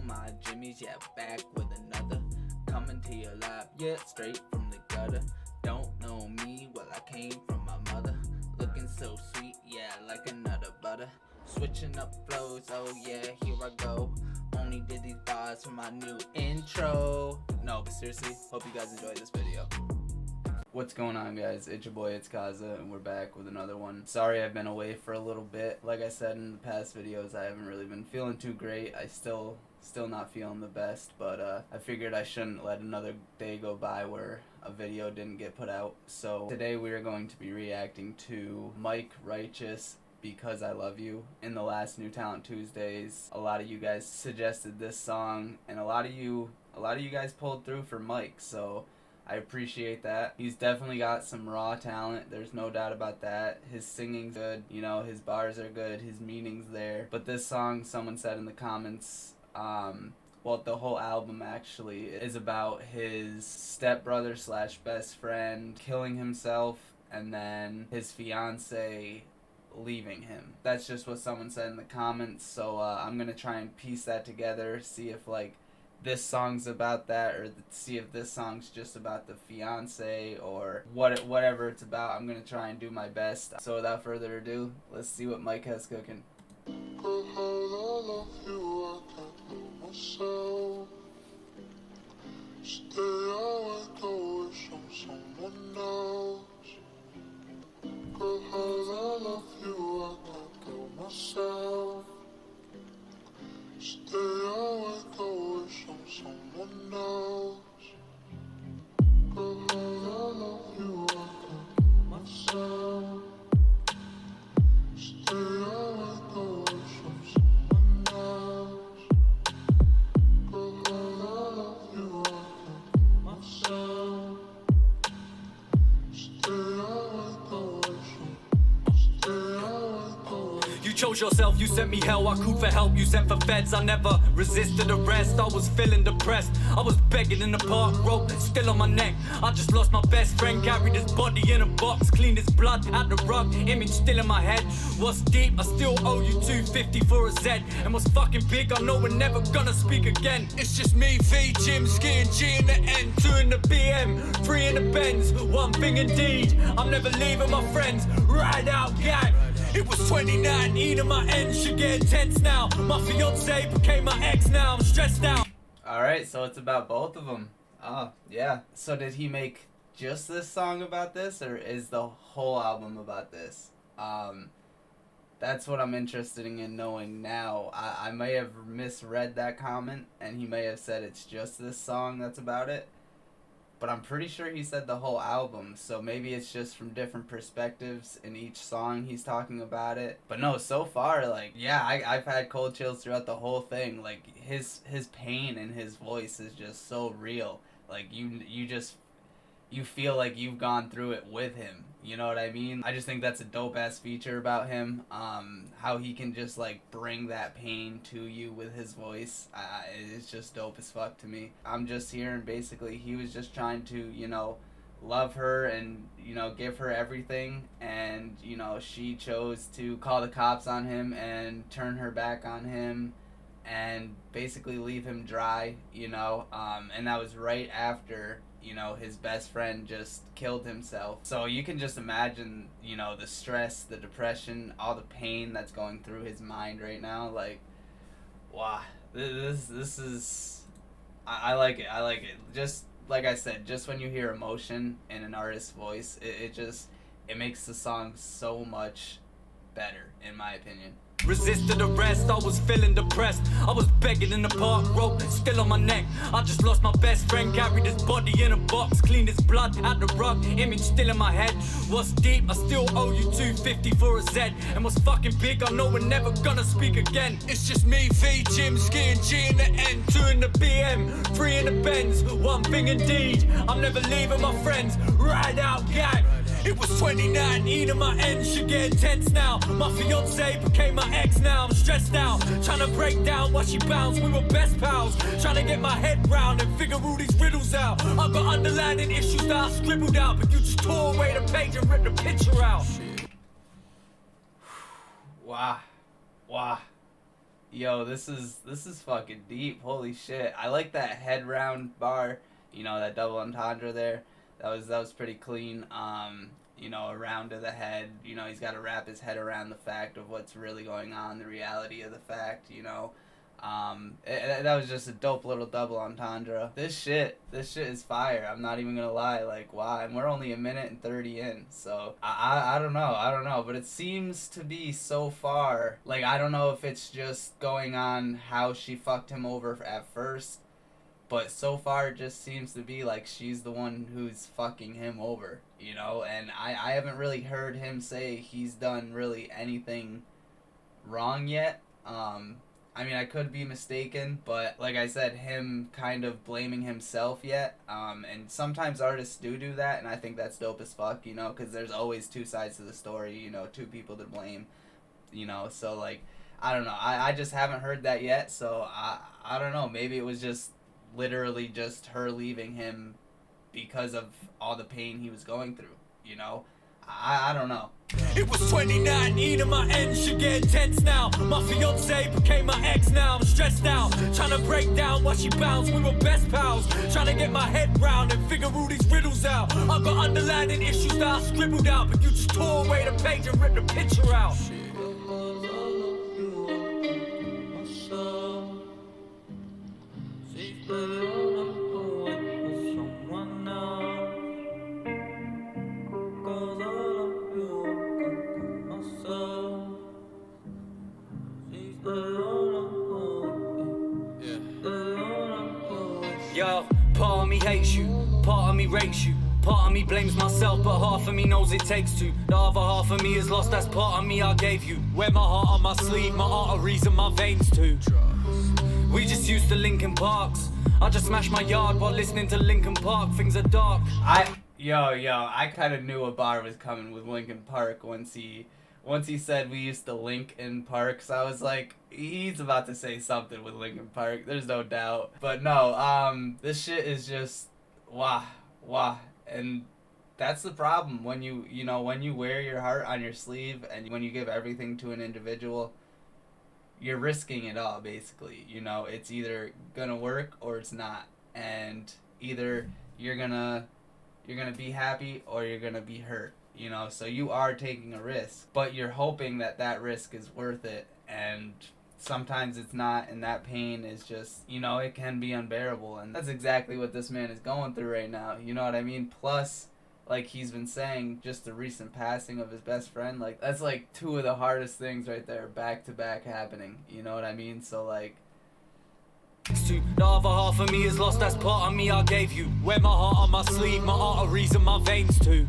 my jimmies, yeah, back with another. Coming to your lap, yeah, straight from the gutter. Don't know me, well I came from my mother. Looking so sweet, yeah, like another butter. Switching up flows, oh yeah, here I go. Only did these bars for my new intro. No, but seriously, hope you guys enjoy this video. What's going on, guys? It's your boy, it's Kaza, and we're back with another one. Sorry I've been away for a little bit. Like I said in the past videos, I haven't really been feeling too great. I still not feeling the best, but I figured I shouldn't let another day go by where a video didn't get put out. So today we are going to be reacting to Mike Righteous, Because I Love You. In the last New Talent Tuesdays, a lot of you guys suggested this song, and a lot of you guys pulled through for Mike, so I appreciate that. He's definitely got some raw talent, there's no doubt about that. His singing's good, you know, his bars are good, his meaning's there. But this song, someone said in the comments, well, the whole album actually is about his stepbrother slash best friend killing himself and then his fiance leaving him. That's just what someone said in the comments, so I'm gonna try and piece that together, see if like this song's about that, or see if this song's just about the fiance, or whatever it's about. I'm gonna try and do my best. So without further ado, let's see what Mike has cooking. Stay awake or wish on someone else. Because I love you, I can't kill myself. Stay awake or wish on someone else. Because I love you, I can't kill myself. Stay awake or wish on someone else. Because I love you, I can't kill myself. Stay awake or wish on. Stay awake or wish. You chose yourself, you sent me hell, I called for help, you sent for feds. I never resisted arrest, I was feeling depressed. I was begging in the park, rope still on my neck. I just lost my best friend, carried his body in a box, cleaned his blood out the rug, image still in my head. What's deep, I still owe you $250 for a Z. And what's fucking big, I know we're never gonna speak again. It's just me, V, Jim, Ski and G in the end, 2 in the BM, 3 in the Benz. One thing indeed, I'm never leaving my friends. Ride out, gang. It was 2019 and my end should get intense now. My fiance became my ex now, I'm stressed out. Alright, so it's about both of them. Oh, yeah. So did he make just this song about this, or is the whole album about this? That's what I'm interested in knowing now. I may have misread that comment, and he may have said it's just this song that's about it. But I'm pretty sure he said the whole album, so maybe it's just from different perspectives in each song he's talking about it. But no, so far, like, yeah, I've had cold chills throughout the whole thing. Like, his pain in his voice is just so real. Like, you feel like you've gone through it with him. You know what I mean? I just think that's a dope-ass feature about him. How he can just, like, bring that pain to you with his voice. It's just dope as fuck to me. I'm just hearing basically he was just trying to, you know, love her and, you know, give her everything. And, you know, she chose to call the cops on him and turn her back on him and basically leave him dry, you know. And that was right after, you know, his best friend just killed himself. So you can just imagine, you know, the stress, the depression, all the pain that's going through his mind right now. Like, wow, this is, I like it. I like it. Just like I said, just when you hear emotion in an artist's voice, it makes the song so much better, in my opinion. Resisted arrest, I was feeling depressed. I was begging in the park, rope still on my neck. I just lost my best friend, carried his body in a box, cleaned his blood out the rug, image still in my head. What's deep, I still owe you $250 for a Z. And what's fucking big, I know we're never gonna speak again. It's just me, V, Jim, Ski and G in the end, 2 in the BM, 3 in the Benz. One thing indeed, I'm never leaving my friends. Ride out, gang. It was 2019 and my end should get intense now. My fiance became my ex now, I'm stressed out. Trying to break down why she bounced, we were best pals. Trying to get my head round and figure all these riddles out. I've got underlying issues that I scribbled out, but you just tore away the page and ripped the picture out. Wow. Yo, this is fucking deep. Holy shit. I like that head round bar, that double entendre there. That was pretty clean. A round to the head. He's got to wrap his head around the fact of what's really going on, the reality of the fact. That was just a dope little double entendre. This shit is fire. I'm not even gonna lie. Like, wow, and we're only a minute and 30 in, so I don't know, but it seems to be so far. Like, I don't know if it's just going on how she fucked him over at first, but so far it just seems to be like she's the one who's fucking him over, and I haven't really heard him say he's done really anything wrong yet. I could be mistaken, but like I said, him kind of blaming himself yet. And sometimes artists do that, and I think that's dope as fuck, because there's always two sides to the story, two people to blame, so like, I don't know. I just haven't heard that yet, so I don't know. Maybe it was just literally just her leaving him because of all the pain he was going through, I don't know. It was 29, eating my ends, she get tense now. My fiance became my ex now, I'm stressed out. Trying to break down while she bounced, we were best pals. Trying to get my head round and figure all these riddles out. I've got underlying issues that I scribbled out, but you just tore away the page and ripped the picture out. Yo, part of me hates you, part of me rates you. Part of me blames myself, but half of me knows it takes two. The other half of me is lost, that's part of me I gave you. Wear my heart on my sleeve, my arteries and my veins too. We just used to Linkin Parks. I just smashed my yard while listening to Linkin Park, things are dark. I kind of knew a bar was coming with Linkin Park once he said we used to link in parks. I was like, he's about to say something with Linkin Park. There's no doubt. But no, this shit is just wah. And that's the problem when when you wear your heart on your sleeve and when you give everything to an individual, you're risking it all basically. It's either gonna work or it's not. And either you're gonna be happy or you're gonna be hurt. So you are taking a risk, but you're hoping that risk is worth it, and sometimes it's not, and that pain is just, it can be unbearable, and that's exactly what this man is going through right now, you know what I mean? Plus, like he's been saying, just the recent passing of his best friend, like, that's like two of the hardest things right there, back to back happening, you know what I mean? So like, The other half of me is lost, that's part of me I gave you. Wear my heart on my sleeve, my arteries and my veins too.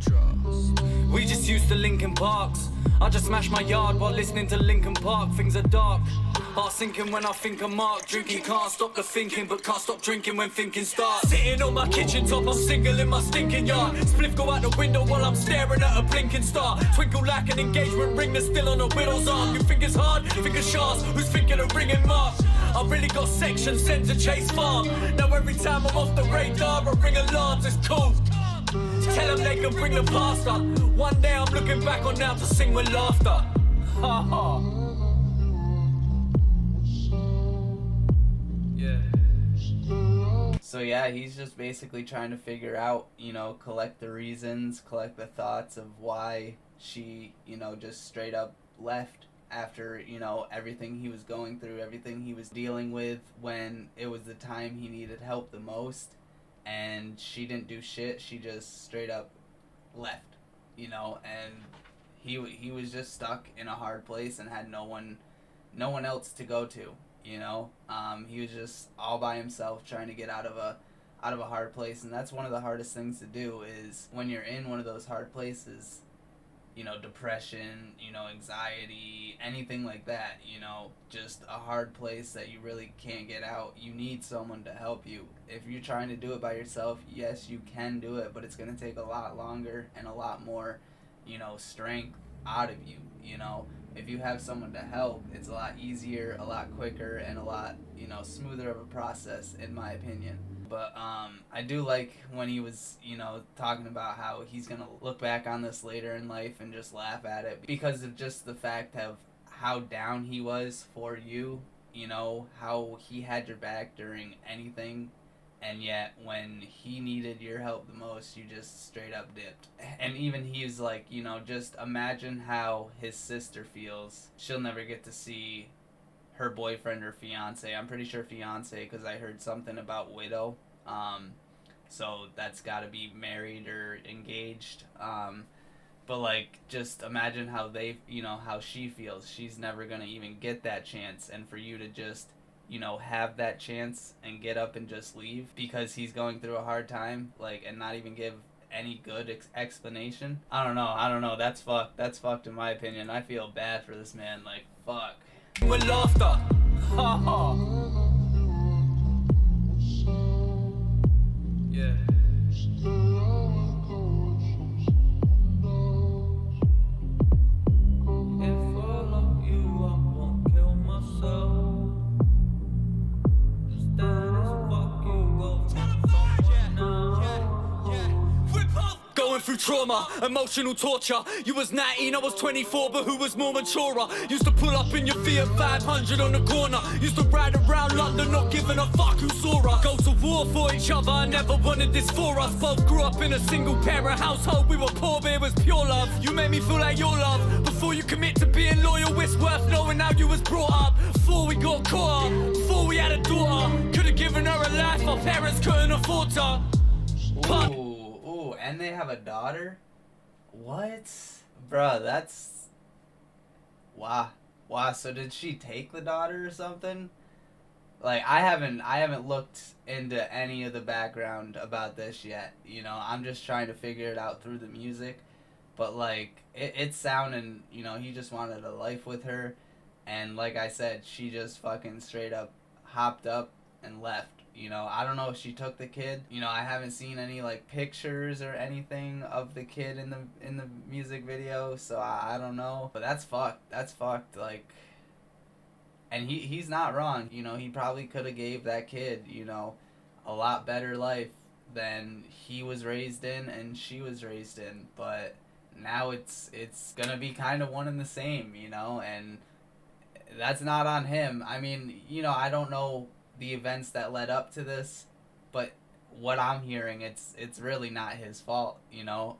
We just used to Linkin Parks. I just smashed my yard while listening to Linkin Park, things are dark. Heart sinking when I think of Mark. Drinking, can't stop the thinking, but can't stop drinking when thinking starts. Sitting on my kitchen top, I'm single in my stinking yard. Spliff go out the window while I'm staring at a blinking star. Twinkle like an engagement ring that's still on a widow's arm. You think it's hard, think it's shards, who's thinking of ringing Mark? I really got sections sent to Chase Farm. Now every time I'm off the radar, I ring alarms, it's cool. Tell them they can bring the past up. One day I'm looking back on now to sing with laughter. Ha ha. Yeah. So yeah, he's just basically trying to figure out, collect the reasons, collect the thoughts of why she, just straight up left after, everything he was going through, everything he was dealing with when it was the time he needed help the most. And she didn't do shit. She just straight up left, and he was just stuck in a hard place and had no one else to go to, He was just all by himself trying to get out of a hard place, and that's one of the hardest things to do is when you're in one of those hard places, depression, anxiety, anything like that, just a hard place that you really can't get out. You need someone to help you. If you're trying to do it by yourself, yes, you can do it, but it's going to take a lot longer and a lot more, strength out of you, If you have someone to help, it's a lot easier, a lot quicker, and a lot, smoother of a process, in my opinion. But I do like when he was, talking about how he's going to look back on this later in life and just laugh at it because of just the fact of how down he was for you, you know, how he had your back during anything, and yet when he needed your help the most, you just straight up dipped. And even he's like, you know, just imagine how his sister feels. She'll never get to see her boyfriend or fiance. I'm pretty sure fiance, because I heard something about widow. So that's got to be married or engaged. But like, just imagine how they, you know, how she feels. She's never gonna even get that chance, and for you to just, you know, have that chance and get up and just leave because he's going through a hard time, like, and not even give any good explanation. I don't know. That's fucked. That's fucked in my opinion. I feel bad for this man. Like, fuck. With laughter. Ha ha. Yeah. Going through trauma, emotional torture. You was 19, I was 24, but who was more mature? Used to pull up in your Fiat 500 on the corner. Used to ride around London, not giving a fuck who saw us. Go to war for each other, I never wanted this for us. Both grew up in a single parent household. We were poor, but it was pure love. You made me feel like your love. Before you commit to being loyal, it's worth knowing how you was brought up. Before we got caught up, before we had a daughter. Could've given her a life, our parents couldn't afford her. Ooh, and they have a daughter? What? Bruh, that's... Wow. So did she take the daughter or something? Like, I haven't looked into any of the background about this yet. You know, I'm just trying to figure it out through the music. But, like, it's sounding, you know, he just wanted a life with her. And like I said, she just fucking straight up hopped up and left. You know, I don't know if she took the kid. You know, I haven't seen any like pictures or anything of the kid in the music video, so I don't know. But that's fucked. That's fucked. Like, and he's not wrong. You know, he probably could have gave that kid, you know, a lot better life than he was raised in and she was raised in. But now it's gonna be kind of one and the same, you know, and that's not on him. I mean, you know, I don't know the events that led up to this, but what I'm hearing, it's really not his fault, you know.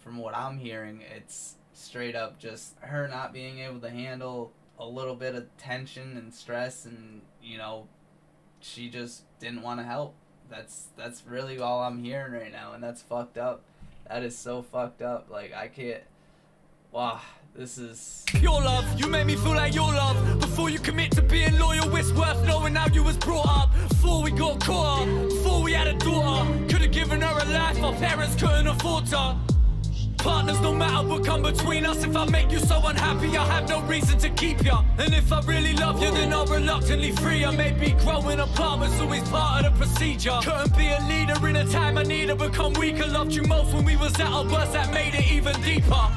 From what I'm hearing, it's straight up just her not being able to handle a little bit of tension and stress, and you know, she just didn't want to help. That's really all I'm hearing right now, and that's fucked up. That is so fucked up. Like, I can't. Wow, this is pure love. You made me feel like your love. Before you commit to being loyal, it's worth knowing how you was brought up. Before we got caught up, before we had a daughter. Could've given her a life, our parents couldn't afford her. Partners no matter what come between us. If I make you so unhappy, I have no reason to keep ya. And if I really love you, then I'll reluctantly free ya. Maybe growing apart was always part of the procedure. Couldn't be a leader in a time I need to become weaker. Loved you most when we was at our worst, that made it even deeper.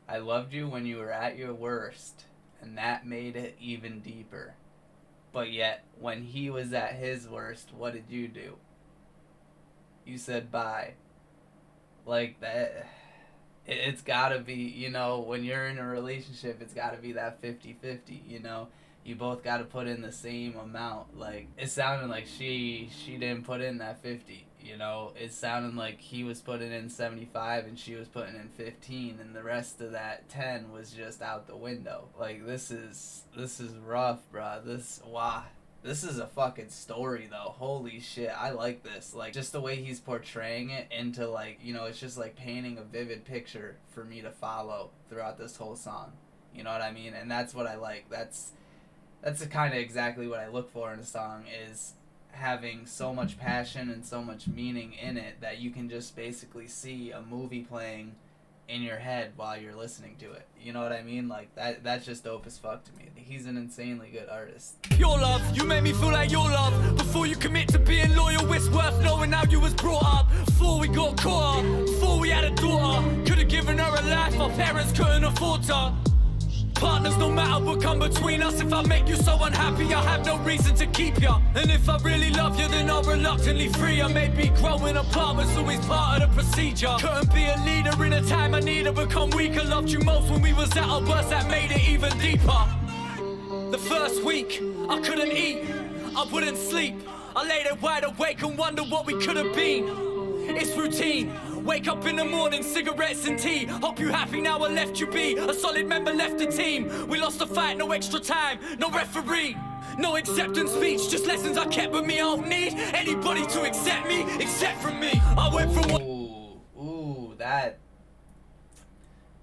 I loved you when you were at your worst, and that made it even deeper. But yet, when he was at his worst, what did you do? You said bye. Like, that, it's gotta be, you know, when you're in a relationship, it's gotta be that 50-50, you know? You both gotta put in the same amount. Like, it sounded like she didn't put in that 50, you know? It sounded like he was putting in 75 and she was putting in 15, and the rest of that 10 was just out the window. Like, this is rough, bruh. Wow. This is a fucking story, though. Holy shit, I like this. Like, just the way he's portraying it into, like, you know, it's just like painting a vivid picture for me to follow throughout this whole song. You know what I mean? And that's what I like. That's kind of exactly what I look for in a song, is having so much passion and so much meaning in it that you can just basically see a movie playing in your head while you're listening to it. You know what I mean? Like, that's just dope as fuck to me. He's an insanely good artist. Pure love, you made me feel like your love. Before you commit to being loyal, it's worth knowing how you was brought up. Before we got caught up, before we had a daughter. Could've given her a life, our parents couldn't afford her. partners no matter what come between us. If I make you so unhappy, I have no reason to keep ya. And if I really love you, then I'll reluctantly free ya. Maybe growing apart was always part of the procedure. Couldn't be a leader in a time I need to become weaker. Loved you most when we was at our worst, that made it even deeper. The first week, I couldn't eat, I wouldn't sleep. I lay there wide awake and wonder what we could have been. It's routine. Wake up in the morning, cigarettes and tea. Hope you happy now I left you be. A solid member left the team. We lost the fight, no extra time, no referee. No acceptance speech, just lessons I kept with me. I don't need anybody to accept me, except for me. I went from one. Ooh, that.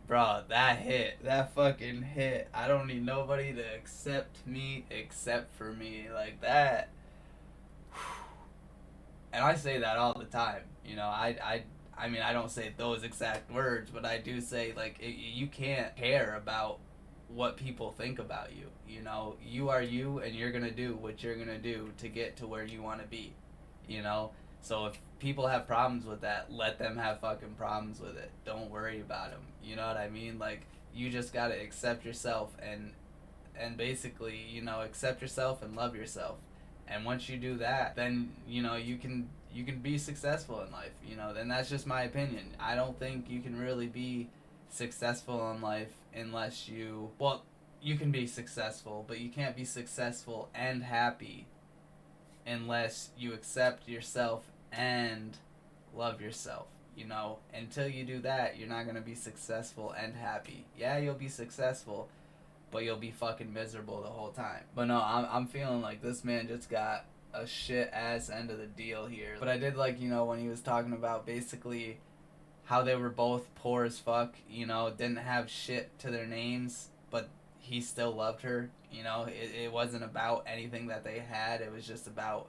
Bro, that hit. That fucking hit. I don't need nobody to accept me except for me. Like that. And I say that all the time. You know, I mean, I don't say those exact words, but I do say, like, you can't care about what people think about you. You know, you are you, and you're gonna do what you're gonna do to get to where you want to be. You know? So if people have problems with that, let them have fucking problems with it. Don't worry about them. You know what I mean? Like, you just gotta accept yourself and basically, you know, accept yourself and love yourself. And once you do that, then, you know, you can be successful in life, you know. Then that's just my opinion. I don't think you can really be successful in life unless you, well, you can be successful, but you can't be successful and happy unless you accept yourself and love yourself, you know. Until you do that, you're not going to be successful and happy. Yeah, you'll be successful, but you'll be fucking miserable the whole time. But no, I'm feeling like this man just got a shit ass end of the deal here. But I did like, you know, when he was talking about basically how they were both poor as fuck, you know, didn't have shit to their names, but he still loved her, you know. It wasn't about anything that they had, it was just about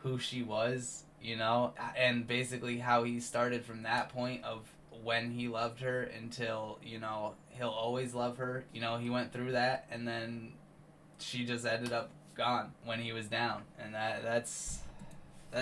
who she was, you know. And basically how he started from that point of when he loved her until, you know, he'll always love her. You know, he went through that, and then she just ended up gone when he was down. And that's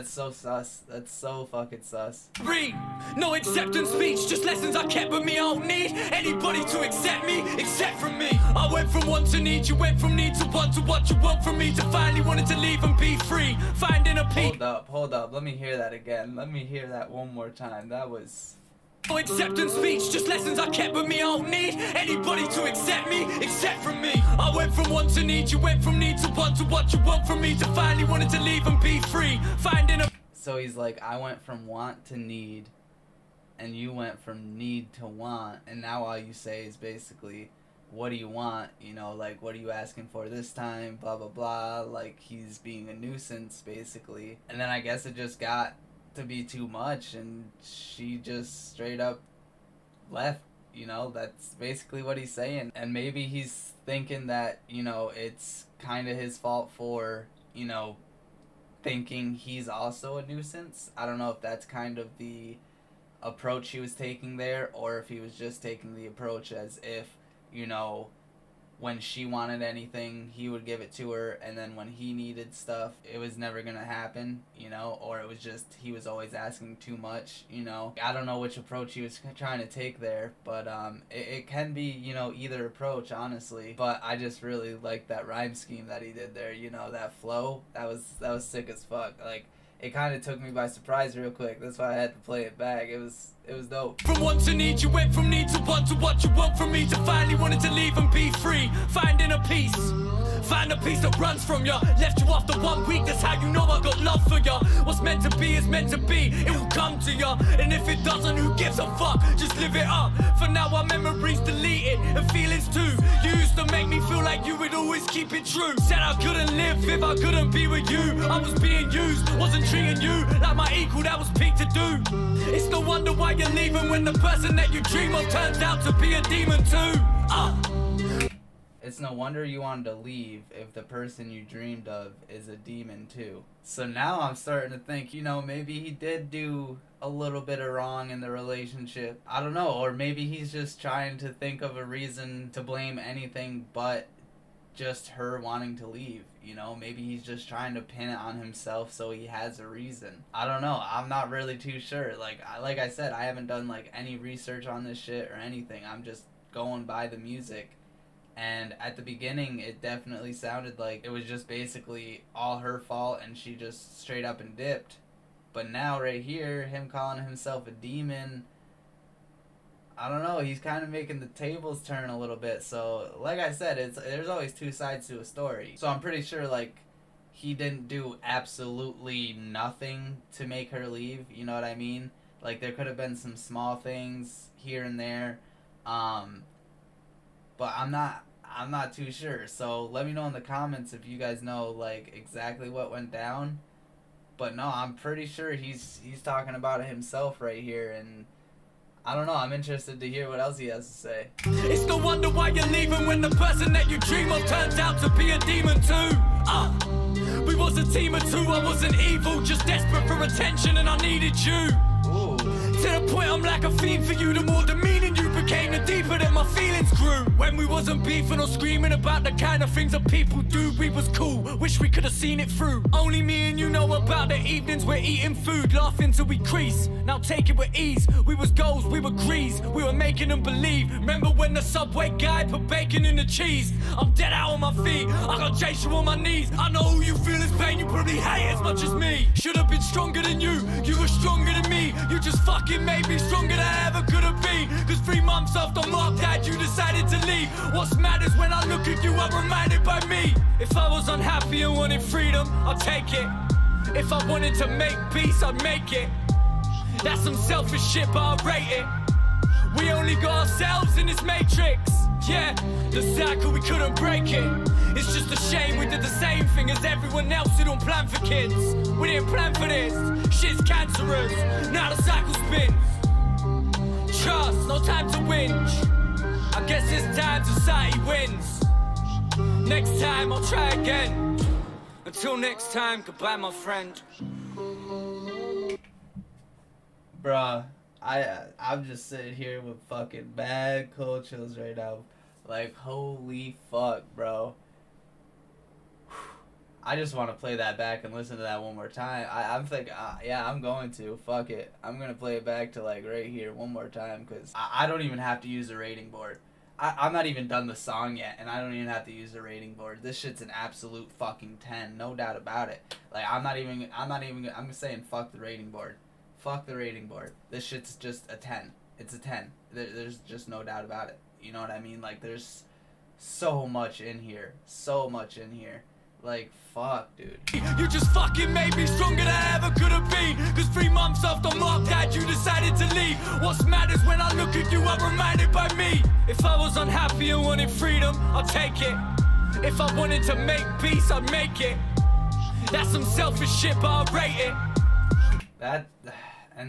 so sus. That's so fucking sus. Read. No acceptance speech, just lessons I kept with me. I don't need anybody to accept me, except for me. I went from want to need, you went from need to want, to what you want from me, to finally wanted to leave and be free, finding a peace. Hold up, let me hear that again. Let me hear that one more time. That was... No acceptance speech, just lessons I kept with me. I don't need anybody to accept me, except for me. I went from want to need, you went from need to what you want from me, to finally wanted to leave and be free, finding a... So he's like, I went from want to need, and you went from need to want, and now all you say is basically, what do you want? You know, like, what are you asking for this time? Blah, blah, blah. Like, he's being a nuisance, basically. And then I guess it just got to be too much, and she just straight up left. You know, that's basically what he's saying. And maybe he's thinking that, you know, it's kind of his fault for, you know, thinking he's also a nuisance. I don't know if that's kind of the approach he was taking there, or if he was just taking the approach as if, you know, when she wanted anything, he would give it to her, and then when he needed stuff, it was never gonna happen, you know, or it was just, he was always asking too much, you know. I don't know which approach he was trying to take there, but it can be, you know, either approach, honestly. But I just really like that rhyme scheme that he did there, you know, that flow, that was sick as fuck. Like, it kind of took me by surprise real quick. That's why I had to play it back. It was dope. From want to need, you went from need to what you want from me, to finally wanted to leave and be free, finding a peace. Find a piece that runs from ya. Left you after 1 week, that's how you know I got love for ya. What's meant to be is meant to be, it will come to ya. And if it doesn't, who gives a fuck? Just live it up. For now our memories deleted, and feelings too. You used to make me feel like you would always keep it true. Said I couldn't live if I couldn't be with you. I was being used, wasn't treating you like my equal, that was peak to do. It's no wonder why you're leaving when the person that you dream of turns out to be a demon too. It's no wonder you wanted to leave if the person you dreamed of is a demon too. So now I'm starting to think, you know, maybe he did do a little bit of wrong in the relationship. I don't know, or maybe he's just trying to think of a reason to blame anything but just her wanting to leave. You know, maybe he's just trying to pin it on himself so he has a reason. I don't know. I'm not really too sure. Like I said, I haven't done like any research on this shit or anything. I'm just going by the music And at the beginning, it definitely sounded like it was just basically all her fault and she just straight up and dipped. But now, right here, him calling himself a demon, I don't know, he's kind of making the tables turn a little bit. So, like I said, there's always two sides to a story. So I'm pretty sure, like, he didn't do absolutely nothing to make her leave, you know what I mean? Like, there could have been some small things here and there. But I'm not too sure. So let me know in the comments if you guys know like exactly what went down. But no, I'm pretty sure he's talking about it himself right here, and I don't know, I'm interested to hear what else he has to say. It's no wonder why you're leaving when the person that you dream of turns out to be a demon too. We was a team of two, I wasn't evil, just desperate for attention and I needed you. Ooh. To the point I'm like a fiend for you, the more demeaning you became, the deeper that my feelings grew. When we wasn't beefing or screaming about the kind of things that people do, we was cool, wish we could have seen it through. Only me and you know about the evenings we're eating food, laughing till we crease. Now take it with ease, we was goals, we were grease, we were making them believe. Remember when the Subway guy put bacon in the cheese? I'm dead out on my feet, I got chase you on my knees. I know who you feel is pain, you probably hate as much as me. Should have been stronger than you were stronger than me. You just fucking made me stronger than I ever could have been. Cause 3 months after Mark died, you decided to leave. What's mad is when I look at you, I'm reminded by me. If I was unhappy and wanted freedom, I'd take it. If I wanted to make peace, I'd make it. That's some selfish shit, but I rate it. We only got ourselves in this matrix. Yeah, the cycle, we couldn't break it. It's just a shame we did the same thing as everyone else who don't plan for kids. We didn't plan for this, shit's cancerous. Now the cycle spins. Trust, no time to whinge. I guess this time society wins. Next time I'll try again. Until next time, goodbye my friend. Bruh, I'm just sitting here with fucking mad cold chills right now. Like, holy fuck, bro. I just want to play that back and listen to that one more time. I'm thinking, yeah, I'm going to. Fuck it. I'm going to play it back to, like, right here one more time, because I don't even have to use a rating board. I'm not even done the song yet, and I don't even have to use a rating board. This shit's an absolute fucking 10, no doubt about it. Like, I'm saying fuck the rating board. Fuck the rating board. This shit's just a 10. It's a 10. There's just no doubt about it. You know what I mean? Like, there's so much in here. So much in here. Like, fuck, dude. You just fucking made me stronger than I ever could have been. Cause 3 months after Mark died, you decided to leave. What's mad is when I look at you, I'm reminded by me. If I was unhappy and wanted freedom, I'd take it. If I wanted to make peace, I'd make it. That's some selfish shit, but I rate it.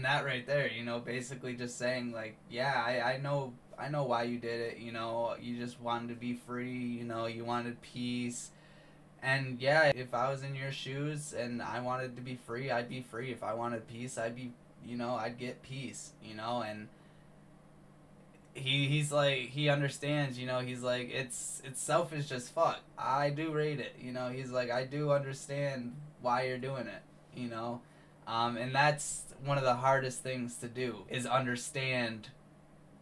That right there, you know, basically just saying, like, yeah, I know why you did it, you know, you just wanted to be free, you know, you wanted peace. And yeah, if I was in your shoes and I wanted to be free, I'd be free. If I wanted peace, I'd get peace, you know. And he's like, he understands, you know, he's like, it's selfish as fuck. I do rate it, you know. He's like, I do understand why you're doing it, you know. And that's one of the hardest things to do, is understand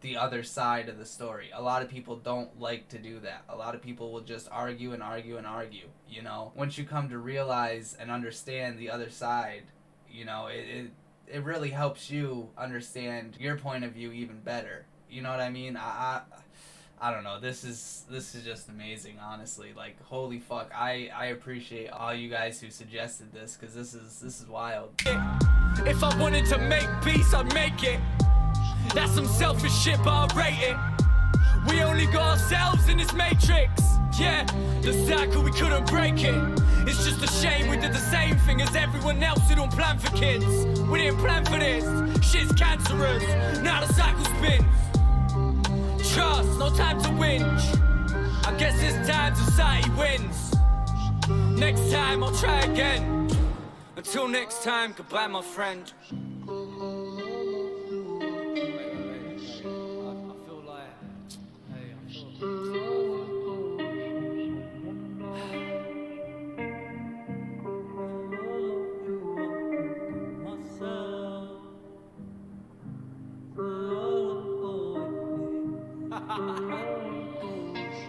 the other side of the story. A lot of people don't like to do that. A lot of people will just argue and argue and argue, you know. Once you come to realize and understand the other side, you know, it really helps you understand your point of view even better. You know what I mean? I don't know. This is just amazing, honestly. Like, holy fuck. I appreciate all you guys who suggested this, because this is wild. If I wanted to make peace, I'd make it. That's some selfish shit, but I rate it. We only got ourselves in this matrix. Yeah, the cycle, we couldn't break it. It's just a shame we did the same thing as everyone else who don't plan for kids. We didn't plan for this, shit's cancerous. Now the cycle spins. Trust, no time to whinge. I guess this time society wins. Next time I'll try again. Until next time, goodbye my friend.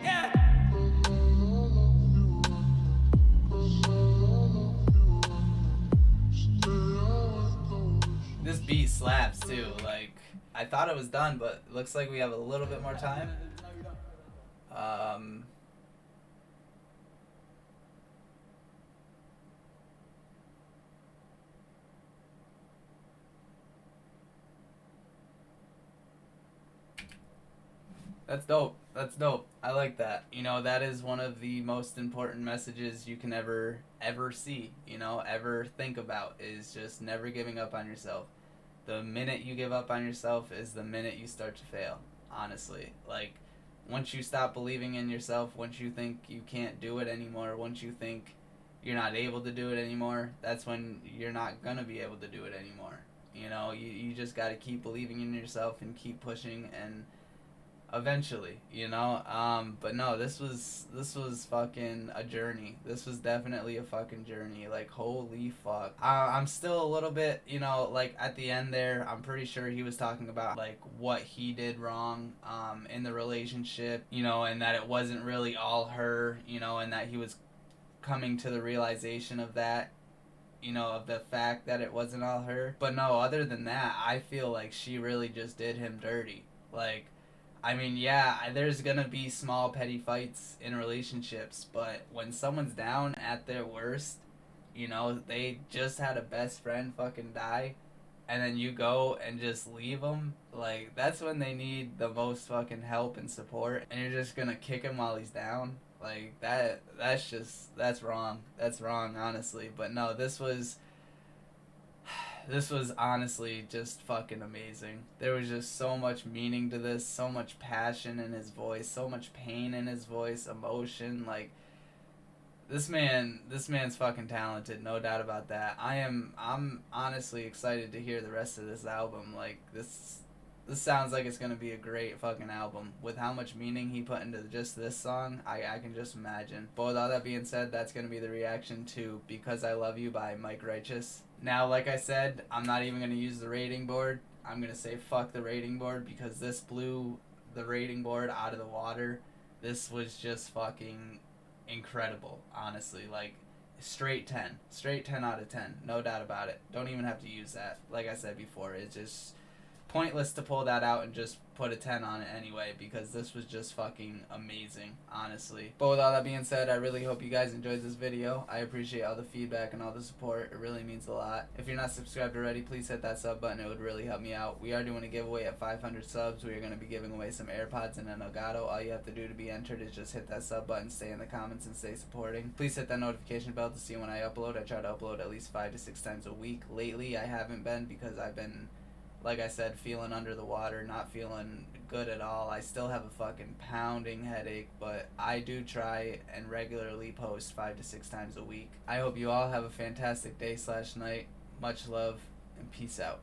Yeah. I thought it was done, but it looks like we have a little bit more time. That's dope. That's dope. I like that. You know, that is one of the most important messages you can ever see, you know, ever think about, is just never giving up on yourself. The minute you give up on yourself is the minute you start to fail, honestly. Like, once you stop believing in yourself, once you think you can't do it anymore, once you think you're not able to do it anymore, that's when you're not going to be able to do it anymore. You know, you just got to keep believing in yourself and keep pushing, and eventually, you know. But no, this was fucking a journey. This was definitely a fucking journey. Like, holy fuck. I'm still a little bit, you know, like at the end there, I'm pretty sure he was talking about like what he did wrong in the relationship, you know, and that it wasn't really all her, you know, and that he was coming to the realization of that, you know, of the fact that it wasn't all her. But no, other than that, I feel like she really just did him dirty. Like, I mean, yeah, there's gonna be small petty fights in relationships, but when someone's down at their worst, you know, they just had a best friend fucking die, and then you go and just leave them, like, that's when they need the most fucking help and support, and you're just gonna kick him while he's down. Like, that's wrong. That's wrong, honestly. But no, this was honestly just fucking amazing. There was just so much meaning to this, so much passion in his voice, so much pain in his voice, emotion. Like, this man's fucking talented, no doubt about that. I'm honestly excited to hear the rest of this album. Like, this sounds like it's gonna be a great fucking album. With how much meaning he put into just this song, I can just imagine. But with all that being said, that's gonna be the reaction to Because I Love You by Mike Righteous. Now, like I said, I'm not even gonna use the rating board. I'm gonna say fuck the rating board, because this blew the rating board out of the water. This was just fucking incredible, honestly. Like, straight 10 out of 10, no doubt about it. Don't even have to use that. Like I said before, it's just pointless to pull that out and just put a 10 on it anyway, because this was just fucking amazing, honestly. But with all that being said, I really hope you guys enjoyed this video. I appreciate all the feedback and all the support. It really means a lot. If you're not subscribed already, please hit that sub button. It would really help me out. We are doing a giveaway at 500 subs. We are going to be giving away some AirPods and an Elgato. All you have to do to be entered is just hit that sub button, stay in the comments, and stay supporting. Please hit that notification bell to see when I upload. I try to upload at least 5 to 6 times a week. Lately, I haven't been, because I've been, like I said, feeling under the water, not feeling good at all. I still have a fucking pounding headache, but I do try and regularly post 5 to 6 times a week. I hope you all have a fantastic day/night. Much love, and peace out.